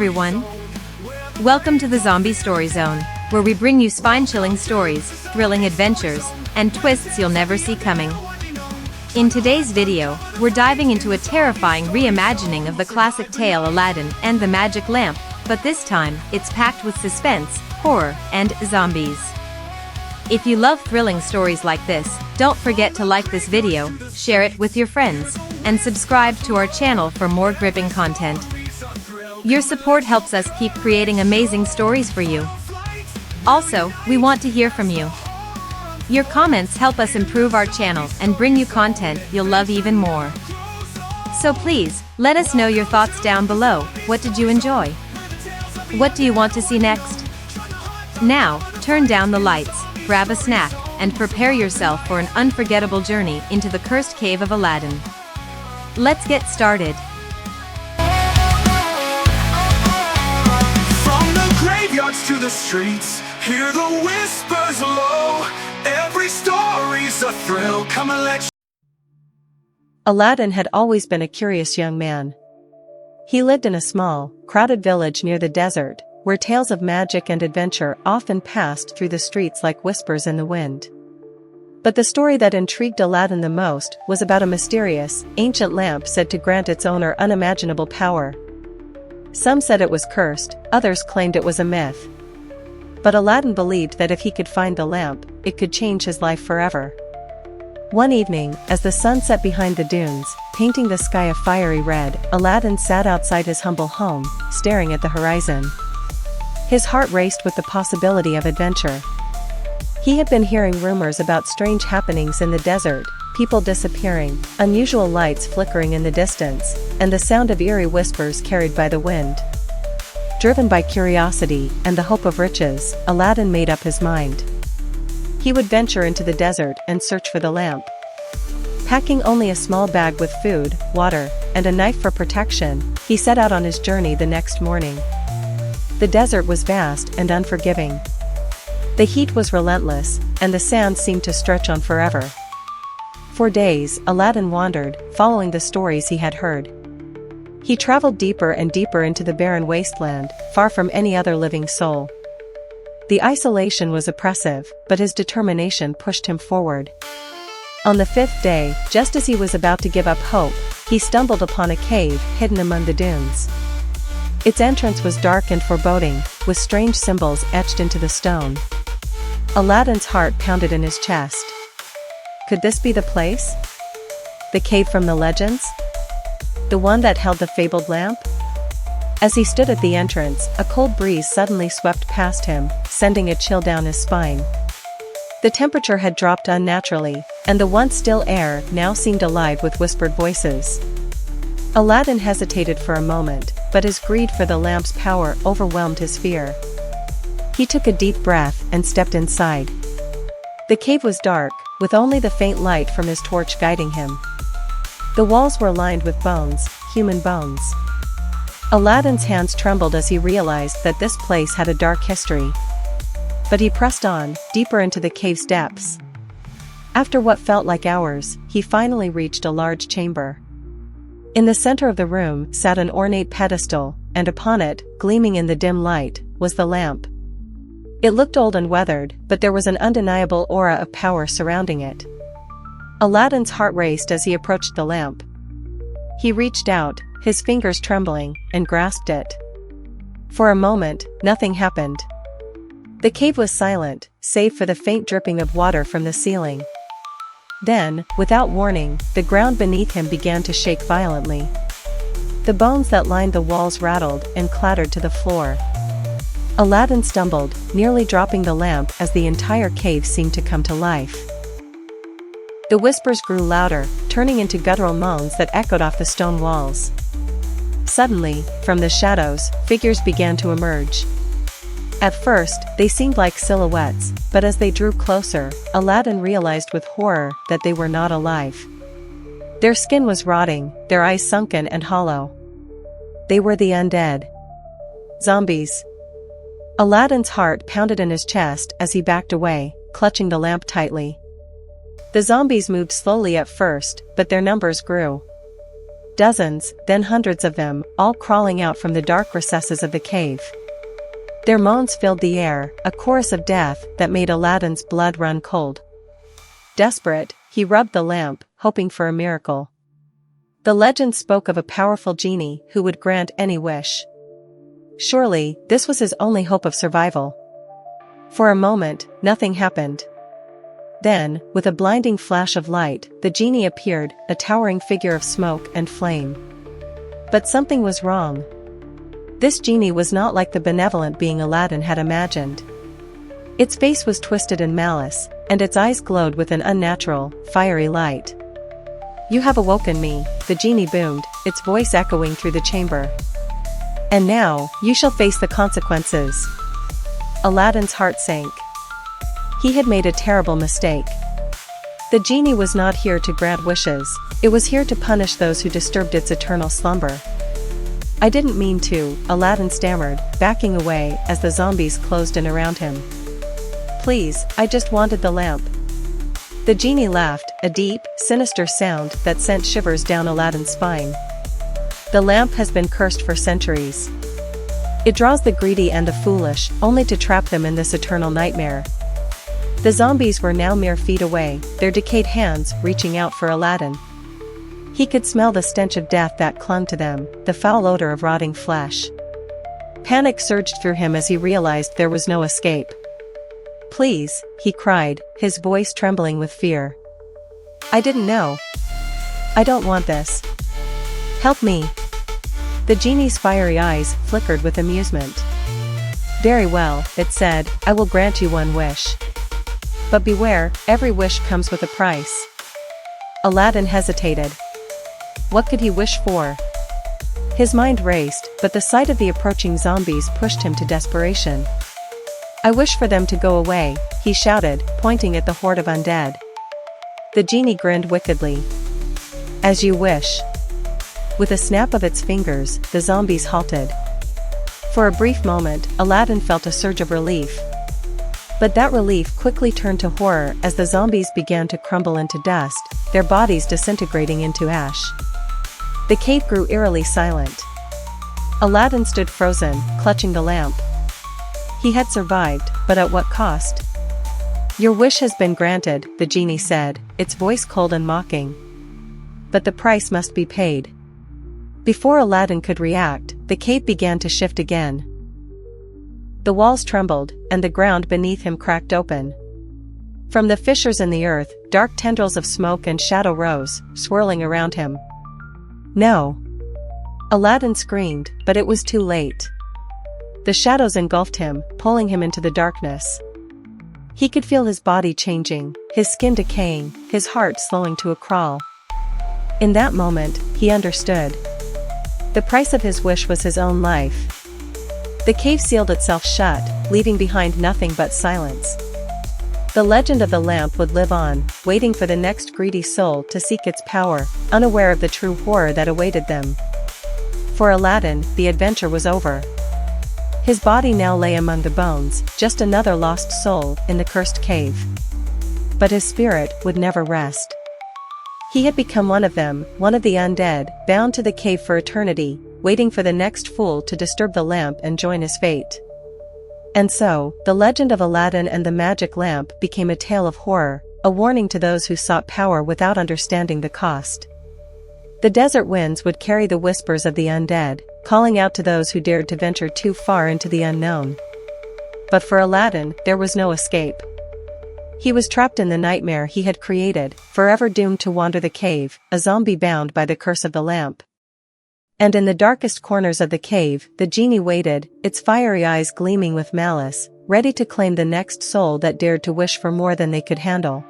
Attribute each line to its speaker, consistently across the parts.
Speaker 1: everyone. Welcome to the Zombie Story Zone, where we bring you spine-chilling stories, thrilling adventures, and twists you'll never see coming. In today's video, we're diving into a terrifying reimagining of the classic tale Aladdin and the Magic Lamp, but this time, it's packed with suspense, horror, and zombies. If you love thrilling stories like this, don't forget to like this video, share it with your friends, and subscribe to our channel for more gripping content. Your support helps us keep creating amazing stories for you. Also, we want to hear from you. Your comments help us improve our channel and bring you content you'll love even more. So please, let us know your thoughts down below. What did you enjoy? What do you want to see next? Now, turn down the lights, grab a snack, and prepare yourself for an unforgettable journey into the cursed cave of Aladdin. Let's get started.
Speaker 2: From the graveyards to the streets, hear the whispers low. Every story's a thrill, come and let you.
Speaker 3: Aladdin had always been a curious young man. He lived in a small, crowded village near the desert, where tales of magic and adventure often passed through the streets like whispers in the wind. But the story that intrigued Aladdin the most was about a mysterious, ancient lamp said to grant its owner unimaginable power. Some said it was cursed, others claimed it was a myth. But Aladdin believed that if he could find the lamp, it could change his life forever. One evening, as the sun set behind the dunes, painting the sky a fiery red, Aladdin sat outside his humble home, staring at the horizon. His heart raced with the possibility of adventure. He had been hearing rumors about strange happenings in the desert, people disappearing, unusual lights flickering in the distance, and the sound of eerie whispers carried by the wind. Driven by curiosity and the hope of riches, Aladdin made up his mind. He would venture into the desert and search for the lamp. Packing only a small bag with food, water, and a knife for protection, he set out on his journey the next morning. The desert was vast and unforgiving. The heat was relentless, and the sand seemed to stretch on forever. For days, Aladdin wandered, following the stories he had heard. He traveled deeper and deeper into the barren wasteland, far from any other living soul. The isolation was oppressive, but his determination pushed him forward. On the fifth day, just as he was about to give up hope, he stumbled upon a cave hidden among the dunes. Its entrance was dark and foreboding, with strange symbols etched into the stone. Aladdin's heart pounded in his chest. Could this be the place? The cave from the legends? The one that held the fabled lamp? As he stood at the entrance, a cold breeze suddenly swept past him, sending a chill down his spine. The temperature had dropped unnaturally, and the once still air now seemed alive with whispered voices. Aladdin hesitated for a moment, but his greed for the lamp's power overwhelmed his fear. He took a deep breath and stepped inside. The cave was dark, with only the faint light from his torch guiding him. The walls were lined with bones, human bones. Aladdin's hands trembled as he realized that this place had a dark history. But he pressed on, deeper into the cave's depths. After what felt like hours, he finally reached a large chamber. In the center of the room sat an ornate pedestal, and upon it, gleaming in the dim light, was the lamp. It looked old and weathered, but there was an undeniable aura of power surrounding it. Aladdin's heart raced as he approached the lamp. He reached out, his fingers trembling, and grasped it. For a moment, nothing happened. The cave was silent, save for the faint dripping of water from the ceiling. Then, without warning, the ground beneath him began to shake violently. The bones that lined the walls rattled and clattered to the floor. Aladdin stumbled, nearly dropping the lamp as the entire cave seemed to come to life. The whispers grew louder, turning into guttural moans that echoed off the stone walls. Suddenly, from the shadows, figures began to emerge. At first, they seemed like silhouettes, but as they drew closer, Aladdin realized with horror that they were not alive. Their skin was rotting, their eyes sunken and hollow. They were the undead. Zombies. Aladdin's heart pounded in his chest as he backed away, clutching the lamp tightly. The zombies moved slowly at first, but their numbers grew. Dozens, then hundreds of them, all crawling out from the dark recesses of the cave. Their moans filled the air, a chorus of death that made Aladdin's blood run cold. Desperate, he rubbed the lamp, hoping for a miracle. The legend spoke of a powerful genie who would grant any wish. Surely, this was his only hope of survival. For a moment, nothing happened. Then, with a blinding flash of light, the genie appeared, a towering figure of smoke and flame. But something was wrong. This genie was not like the benevolent being Aladdin had imagined. Its face was twisted in malice, and its eyes glowed with an unnatural, fiery light. "You have awoken me," the genie boomed, its voice echoing through the chamber. "And now, you shall face the consequences." Aladdin's heart sank. He had made a terrible mistake. The genie was not here to grant wishes, it was here to punish those who disturbed its eternal slumber. "I didn't mean to," Aladdin stammered, backing away as the zombies closed in around him. "Please, I just wanted the lamp." The genie laughed, a deep, sinister sound that sent shivers down Aladdin's spine. "The lamp has been cursed for centuries. It draws the greedy and the foolish, only to trap them in this eternal nightmare." The zombies were now mere feet away, their decayed hands reaching out for Aladdin. He could smell the stench of death that clung to them, the foul odor of rotting flesh. Panic surged through him as he realized there was no escape. "Please," he cried, his voice trembling with fear. "I didn't know. I don't want this. Help me." The genie's fiery eyes flickered with amusement. "Very well," it said, "I will grant you one wish. But beware, every wish comes with a price." Aladdin hesitated. What could he wish for? His mind raced, but the sight of the approaching zombies pushed him to desperation. "I wish for them to go away," he shouted, pointing at the horde of undead. The genie grinned wickedly. "As you wish." With a snap of its fingers, the zombies halted. For a brief moment, Aladdin felt a surge of relief. But that relief quickly turned to horror as the zombies began to crumble into dust, their bodies disintegrating into ash. The cave grew eerily silent. Aladdin stood frozen, clutching the lamp. He had survived, but at what cost? "Your wish has been granted," the genie said, its voice cold and mocking. "But the price must be paid." Before Aladdin could react, the cave began to shift again. The walls trembled, and the ground beneath him cracked open. From the fissures in the earth, dark tendrils of smoke and shadow rose, swirling around him. "No!" Aladdin screamed, but it was too late. The shadows engulfed him, pulling him into the darkness. He could feel his body changing, his skin decaying, his heart slowing to a crawl. In that moment, he understood. The price of his wish was his own life. The cave sealed itself shut, leaving behind nothing but silence. The legend of the lamp would live on, waiting for the next greedy soul to seek its power, unaware of the true horror that awaited them. For Aladdin, the adventure was over. His body now lay among the bones, just another lost soul in the cursed cave. But his spirit would never rest. He had become one of them, one of the undead, bound to the cave for eternity, waiting for the next fool to disturb the lamp and join his fate. And so, the legend of Aladdin and the magic lamp became a tale of horror, a warning to those who sought power without understanding the cost. The desert winds would carry the whispers of the undead, calling out to those who dared to venture too far into the unknown. But for Aladdin, there was no escape. He was trapped in the nightmare he had created, forever doomed to wander the cave, a zombie bound by the curse of the lamp. And in the darkest corners of the cave, the genie waited, its fiery eyes gleaming with malice, ready to claim the next soul that dared to wish for more than they could handle.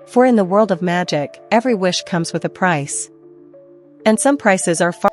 Speaker 3: For in the world of magic, every wish comes with a price. And some prices are far